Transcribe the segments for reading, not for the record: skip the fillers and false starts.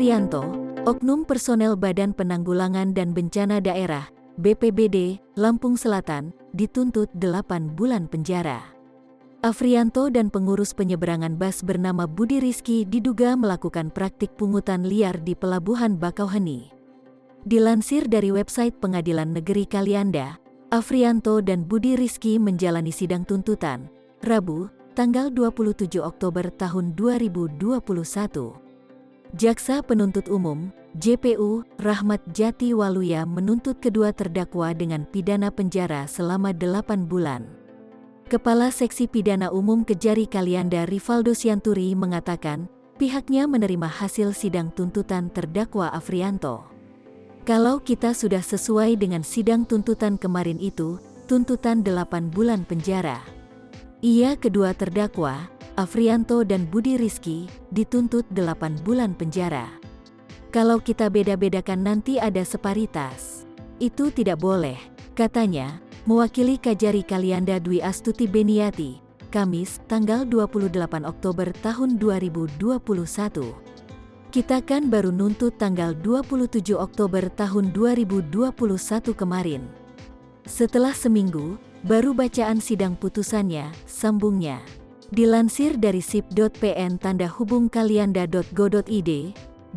Afrianto, oknum personel Badan Penanggulangan dan Bencana Daerah, BPBD, Lampung Selatan, dituntut 8 bulan penjara. Afrianto dan pengurus penyeberangan bus bernama Budi Rizky diduga melakukan praktik pungutan liar di Pelabuhan Bakauheni. Dilansir dari website Pengadilan Negeri Kalianda, Afrianto dan Budi Rizky menjalani sidang tuntutan, Rabu, tanggal 27 Oktober tahun 2021. Jaksa Penuntut Umum, JPU, Rahmat Jati Waluya menuntut kedua terdakwa dengan pidana penjara selama 8 bulan. Kepala Seksi Pidana Umum Kejari Kalianda Rivaldo Sianturi mengatakan, pihaknya menerima hasil sidang tuntutan terdakwa Afrianto. Kalau kita sudah sesuai dengan sidang tuntutan kemarin itu, tuntutan 8 bulan penjara. Ia kedua terdakwa, Afrianto dan Budi Rizky, dituntut 8 bulan penjara. Kalau kita beda-bedakan nanti ada separitas. Itu tidak boleh, katanya, mewakili Kajari Kalianda Dwi Astuti Beniati, Kamis, tanggal 28 Oktober tahun 2021. Kita kan baru nuntut tanggal 27 Oktober tahun 2021 kemarin. Setelah seminggu, baru bacaan sidang putusannya, sambungnya. Dilansir dari sip.pn-kalianda.go.id,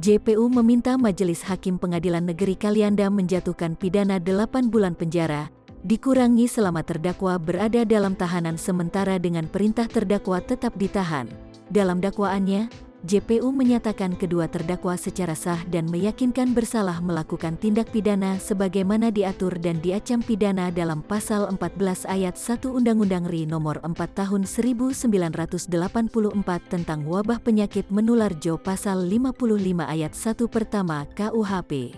JPU meminta Majelis Hakim Pengadilan Negeri Kalianda menjatuhkan pidana 8 bulan penjara, dikurangi selama terdakwa berada dalam tahanan sementara dengan perintah terdakwa tetap ditahan. Dalam dakwaannya, JPU menyatakan kedua terdakwa secara sah dan meyakinkan bersalah melakukan tindak pidana sebagaimana diatur dan diancam pidana dalam Pasal 14 Ayat 1 Undang-Undang RI Nomor 4 Tahun 1984 tentang Wabah Penyakit Menular Jo Pasal 55 Ayat 1 Pertama KUHP.